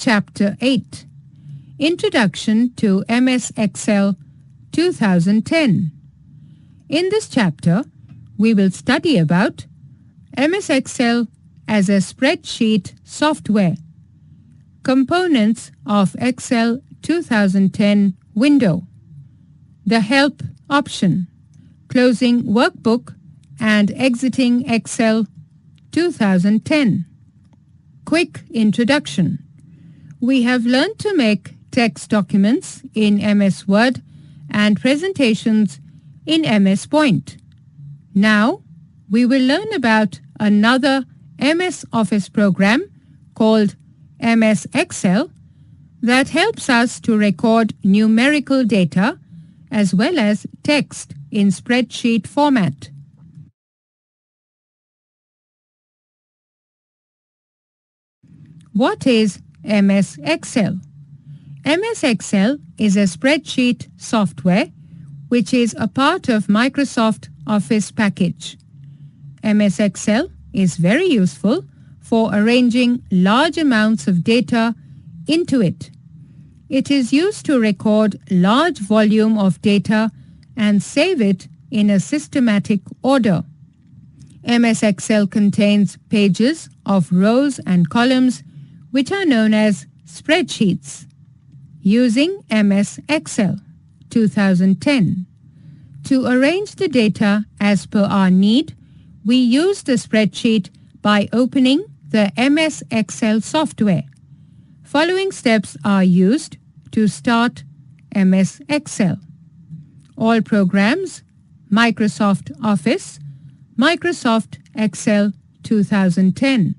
Chapter 8 Introduction to MS Excel 2010. In this chapter, we will study about MS Excel as a spreadsheet software, components of Excel 2010 window, the Help option, closing workbook and exiting Excel 2010. Quick introduction. We have learned to make text documents in MS Word and presentations in MS Point. Now, we will learn about another MS Office program called MS Excel that helps us to record numerical data as well as text in spreadsheet format. What is MS Excel? MS Excel is a spreadsheet software which is a part of Microsoft Office package. MS Excel is very useful for arranging large amounts of data into it. It is used to record large volume of data and save it in a systematic order. MS Excel contains pages of rows and columns which are known as spreadsheets. Using MS Excel 2010. To arrange the data as per our need, we use the spreadsheet by opening the MS Excel software. Following steps are used to start MS Excel. All programs, Microsoft Office, Microsoft Excel 2010.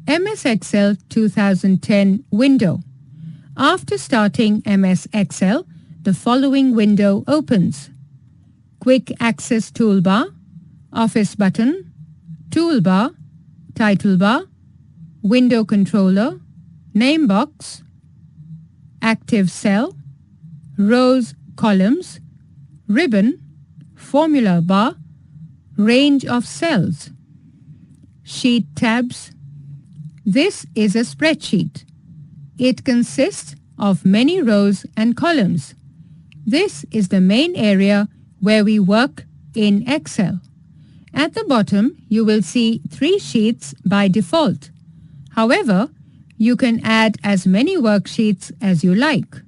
MS Excel 2010 window. After starting MS Excel, the following window opens. Quick Access Toolbar, Office button, Toolbar, Title bar, Window Controller, Name box, Active Cell, Rows, Columns, Ribbon, Formula bar, Range of cells, Sheet tabs. This is a spreadsheet. It consists of many rows and columns. This is the main area where we work in Excel. At the bottom, you will see 3 sheets by default. However, you can add as many worksheets as you like.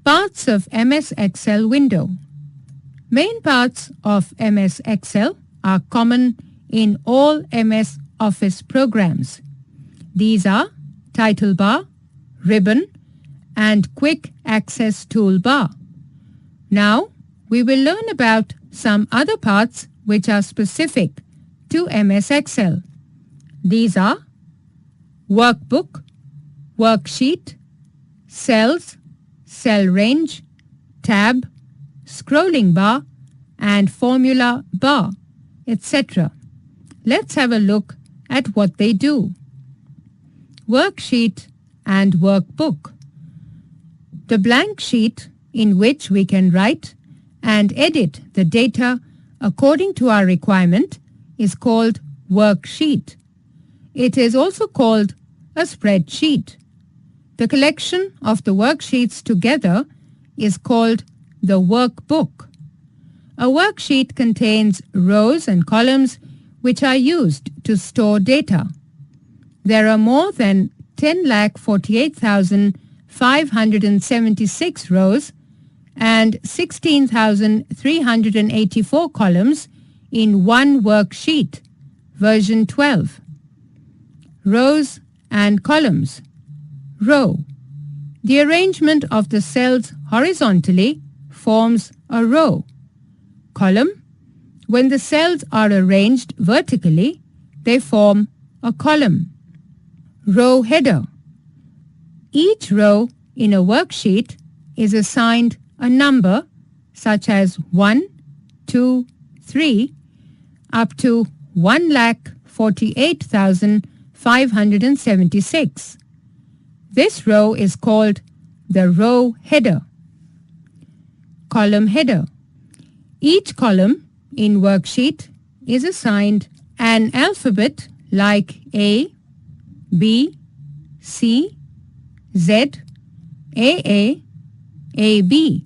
Parts of MS Excel window. Main parts of MS Excel are common in all MS Office programs. These are Title bar, Ribbon, and Quick Access Toolbar. Now, we will learn about some other parts which are specific to MS Excel. These are Workbook, Worksheet, Cells, Cell Range, Tab, Scrolling bar, and Formula bar, etc. Let's have a look at what they do. Worksheet and Workbook. The blank sheet in which we can write and edit the data according to our requirement is called worksheet. It is also called a spreadsheet. The collection of the worksheets together is called the workbook. A worksheet contains rows and columns which are used to store data. There are more than 10,48,576 rows and 16,384 columns in one worksheet, version 12. Rows and columns. Row. The arrangement of the cells horizontally forms a row. Column. When the cells are arranged vertically, they form a column. Row header. Each row in a worksheet is assigned a number such as 1, 2, 3 up to 1,48,576. This row is called the row header. Column header. Each column in worksheet is assigned an alphabet like A, B, C, Z, AA, AB.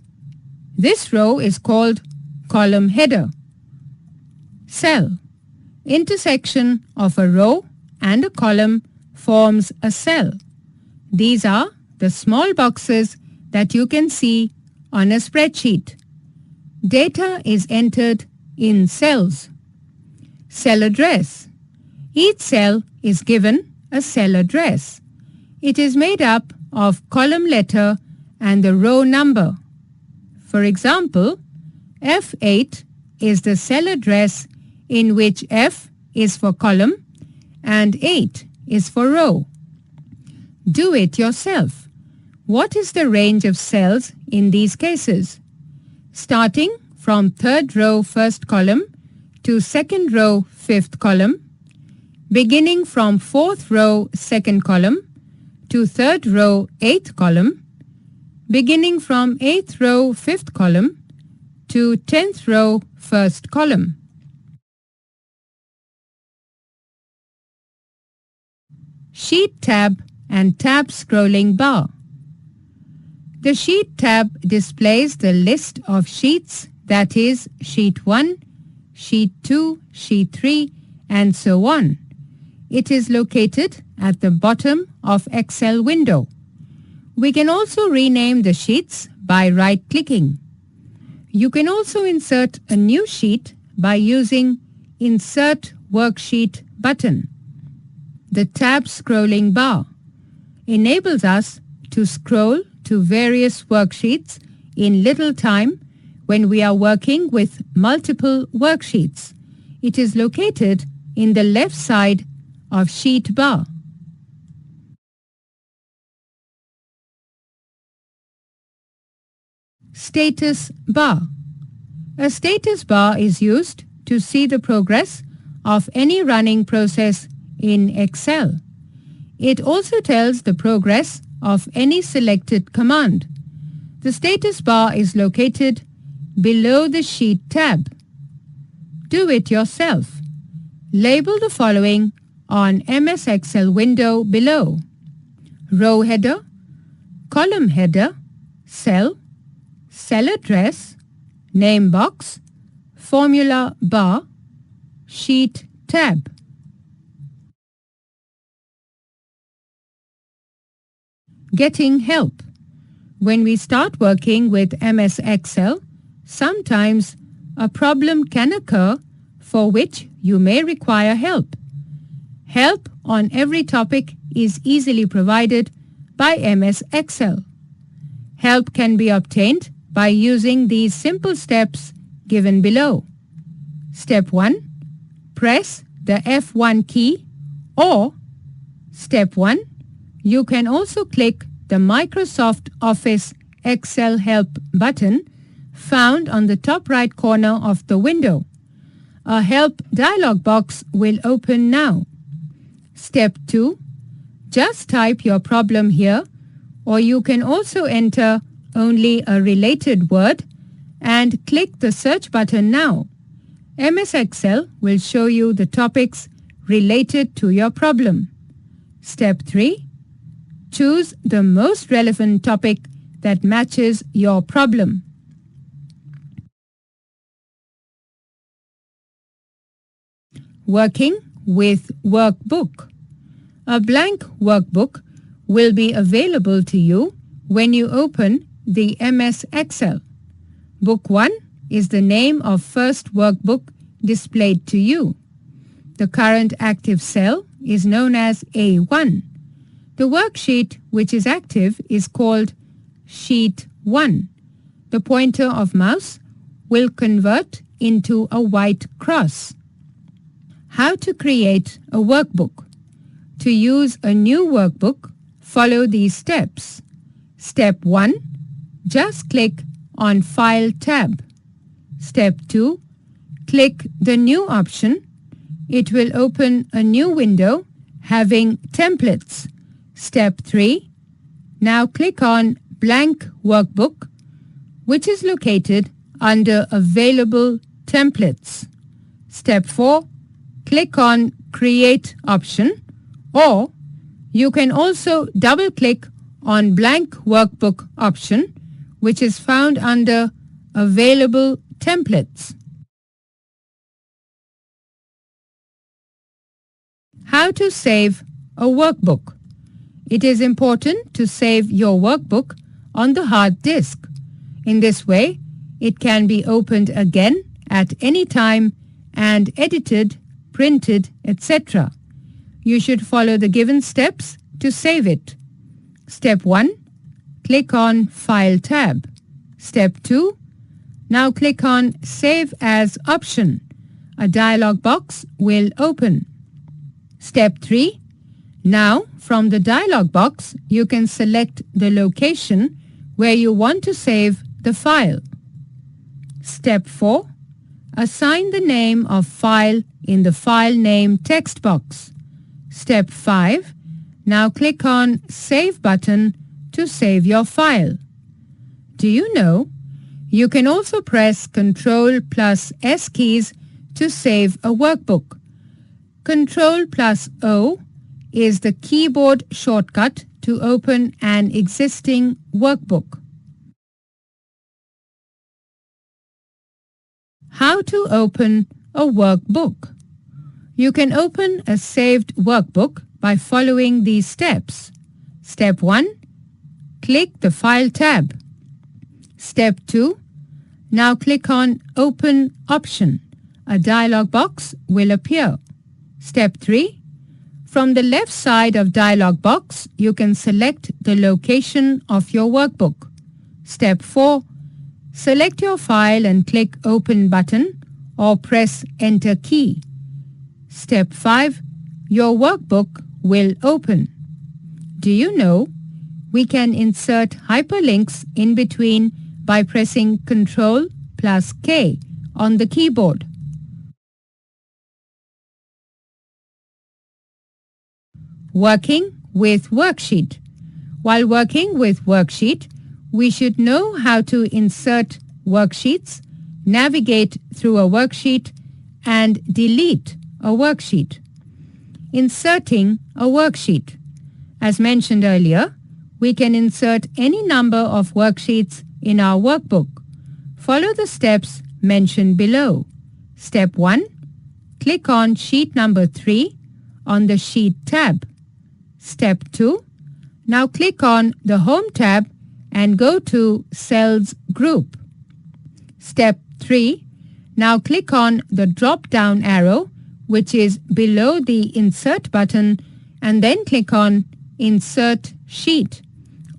This row is called column header. Cell. Intersection of a row and a column forms a cell. These are the small boxes that you can see on a spreadsheet. Data is entered in cells. Cell address. Each cell is given a cell address. It is made up of column letter and the row number. For example, F8 is the cell address in which F is for column and 8 is for row. Do it yourself. What is the range of cells in these cases? Starting from third row first column to second row fifth column, beginning from fourth row second column to third row eighth column, beginning from eighth row fifth column to 10th row first column. Sheet tab and tab scrolling bar. The Sheet tab displays the list of sheets, that is, Sheet 1, Sheet 2, Sheet 3, and so on. It is located at the bottom of Excel window. We can also rename the sheets by right-clicking. You can also insert a new sheet by using Insert Worksheet button. The tab scrolling bar enables us to scroll to various worksheets in little time when we are working with multiple worksheets. It is located in the left side of sheet bar. Status bar. A status bar is used to see the progress of any running process in Excel. It also tells the progress of any selected command. The status bar is located below the Sheet tab. Do it yourself. Label the following on MS Excel window below: row header, column header, cell, cell address, name box, formula bar, Sheet tab. Getting help. When we start working with MS Excel, sometimes a problem can occur for which you may require help. Help on every topic is easily provided by MS Excel. Help can be obtained by using these simple steps given below. Step 1. Press the F1 key, or Step 1. You can also click the Microsoft Office Excel Help button found on the top right corner of the window. A Help dialog box will open now. Step 2. Just type your problem here, or you can also enter only a related word and click the search button now. MS Excel will show you the topics related to your problem. Step 3. Choose the most relevant topic that matches your problem. Working with workbook. A blank workbook will be available to you when you open the MS Excel. Book 1 is the name of first workbook displayed to you. The current active cell is known as A1. The worksheet which is active is called Sheet 1. The pointer of mouse will convert into a white cross. How to create a workbook. To use a new workbook, follow these steps. Step 1. Just click on File tab. Step 2. Click the New option. It will open a new window having templates. Step 3. Now click on Blank Workbook, which is located under Available Templates. Step 4. Click on Create option, or you can also double-click on Blank Workbook option, which is found under Available Templates. How to save a workbook. It is important to save your workbook on the hard disk. In this way, it can be opened again at any time and edited, printed, etc. You should follow the given steps to save it. Step 1. Click on File tab. Step 2. Now click on Save As option. A dialog box will open. Step 3. Now, from the dialog box, you can select the location where you want to save the file. Step 4. Assign the name of file in the File Name text box. Step 5. Now click on Save button to save your file. Do you know? You can also press Ctrl plus S keys to save a workbook. Ctrl plus O is the keyboard shortcut to open an existing workbook. How to open a workbook. You can open a saved workbook by following these steps. Step 1. Click the File tab. Step 2. Now click on Open option. A dialog box will appear. Step 3. From the left side of dialog box, you can select the location of your workbook. Step 4. Select your file and click Open button or press Enter key. Step 5. Your workbook will open. Do you know? We can insert hyperlinks in between by pressing Ctrl plus K on the keyboard. Working with worksheet. While working with worksheet, we should know how to insert worksheets, navigate through a worksheet, and delete a worksheet. Inserting a worksheet. As mentioned earlier, we can insert any number of worksheets in our workbook. Follow the steps mentioned below. Step 1. Click on sheet number 3 on the Sheet tab. Step 2. Now click on the Home tab and go to Cells group. Step 3. Now click on the drop-down arrow, which is below the Insert button, and then click on Insert Sheet,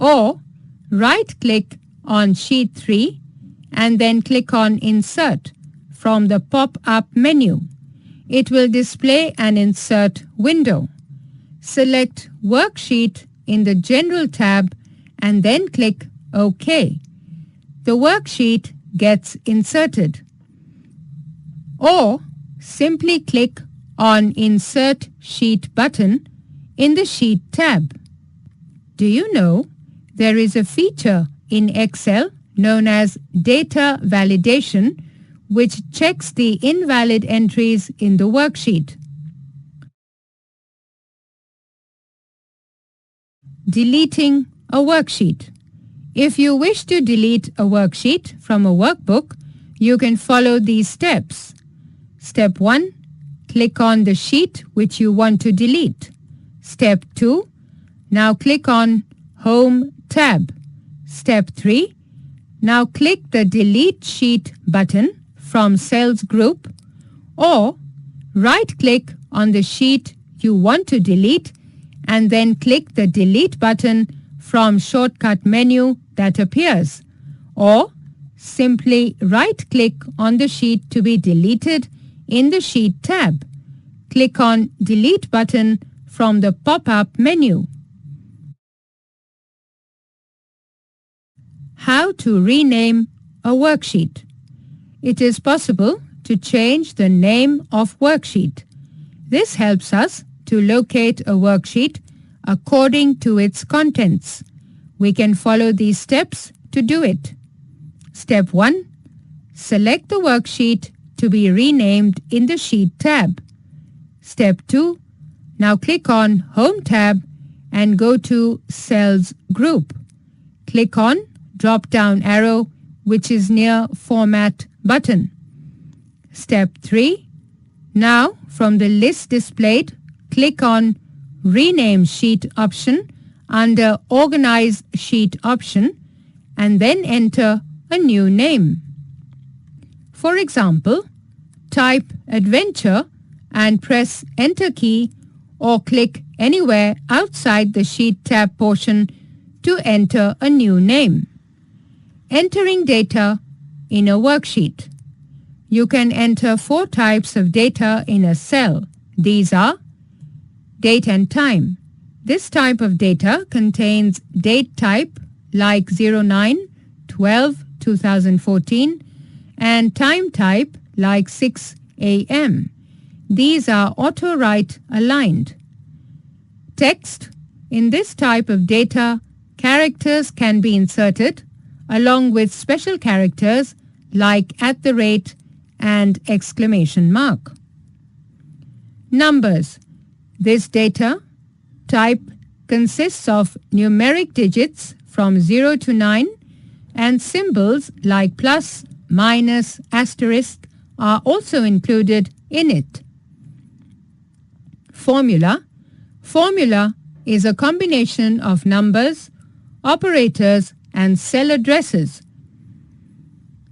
or right-click on Sheet 3 and then click on Insert from the pop-up menu. It will display an Insert window. Select Worksheet in the General tab and then click OK. The worksheet gets inserted. Or simply click on Insert Sheet button in the Sheet tab. Do you know there is a feature in Excel known as data validation, which checks the invalid entries in the worksheet? Deleting a worksheet. If you wish to delete a worksheet from a workbook, you can follow these steps. Step 1. Click on the sheet which you want to delete. Step 2. Now click on Home tab. Step 3. Now click the Delete Sheet button from Cells group, or right-click on the sheet you want to delete and then click the Delete button from shortcut menu that appears, or simply right-click on the sheet to be deleted in the Sheet tab. Click on Delete button from the pop-up menu. How to rename a worksheet. It is possible to change the name of worksheet. This helps us to locate a worksheet according to its contents. We can follow these steps to do it. Step 1. Select the worksheet to be renamed in the Sheet tab. Step 2. Now click on Home tab and go to Cells Group. Click on drop-down arrow which is near Format button. Step 3. Now from the list displayed, click on Rename Sheet option under Organize Sheet option and then enter a new name. For example, type Adventure and press Enter key or click anywhere outside the Sheet tab portion to enter a new name. Entering data in a worksheet. You can enter 4 types of data in a cell. These are date and time. This type of data contains date type like 09/12/2014 and time type like 6 a.m. These are auto-write aligned. Text. In this type of data, characters can be inserted along with special characters like @ and exclamation mark. Numbers. This data type consists of numeric digits from 0 to 9 and symbols like plus, minus, asterisk are also included in it. Formula. Formula is a combination of numbers, operators and cell addresses.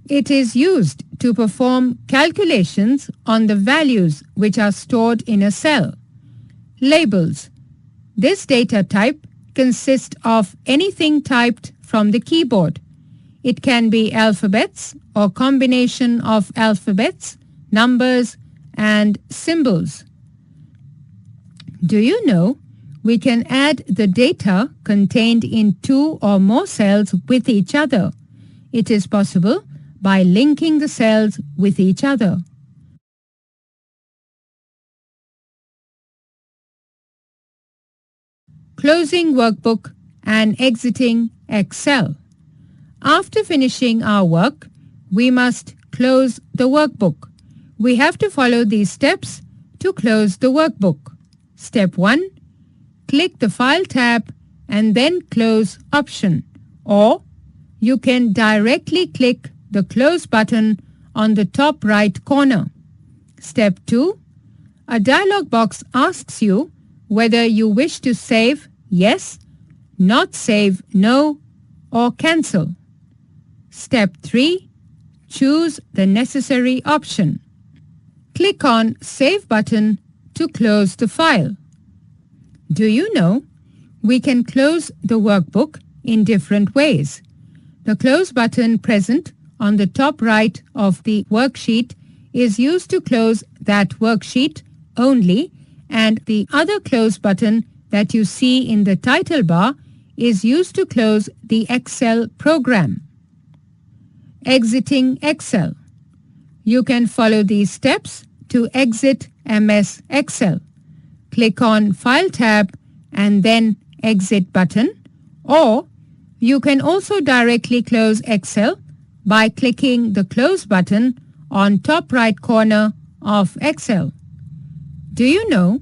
It is used to perform calculations on the values which are stored in a cell. Labels. This data type consists of anything typed from the keyboard. It can be alphabets or combination of alphabets, numbers and symbols. Do you know we can add the data contained in 2 or more cells with each other? It is possible by linking the cells with each other. Closing workbook and exiting Excel. After finishing our work, we must close the workbook. We have to follow these steps to close the workbook. Step 1. Click the File tab and then Close option, or you can directly click the Close button on the top right corner. Step 2. A dialog box asks you whether you wish to save yes, not save no, or cancel. Step 3. Choose the necessary option. Click on Save button to close the file. Do you know we can close the workbook in different ways? The Close button present on the top right of the worksheet is used to close that worksheet only, and the other Close button that you see in the title bar is used to close the Excel program. Exiting Excel. You can follow these steps to exit MS Excel. Click on File tab and then Exit button, or you can also directly close Excel by clicking the Close button on top right corner of Excel. Do you know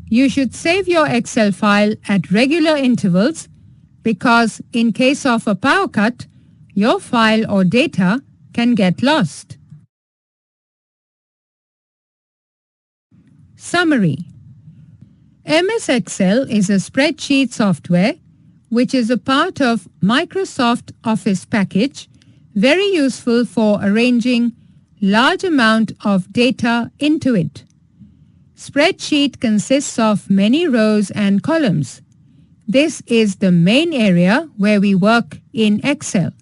you should save your Excel file at regular intervals because in case of a power cut, your file or data can get lost. Summary. MS Excel is a spreadsheet software which is a part of Microsoft Office package, very useful for arranging large amount of data into it. Spreadsheet consists of many rows and columns. This is the main area where we work in Excel.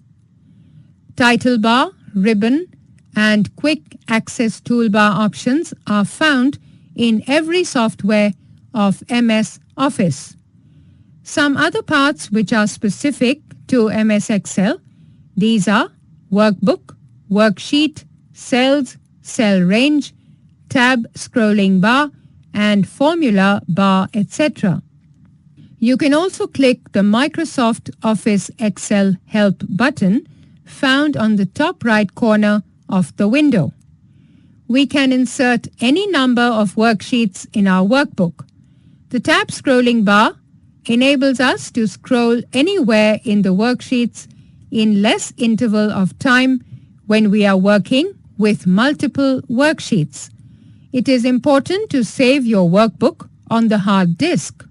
Title bar, ribbon, and quick access toolbar options are found in every software of MS Office. Some other parts which are specific to MS Excel, these are Workbook, Worksheet, Cells, Cell Range, Tab scrolling bar, and Formula bar, etc. You can also click the Microsoft Office Excel Help button found on the top right corner of the window. we can insert any number of worksheets in our workbook. The tab scrolling bar enables us to scroll anywhere in the worksheets in less interval of time when we are working with multiple worksheets. It is important to save your workbook on the hard disk.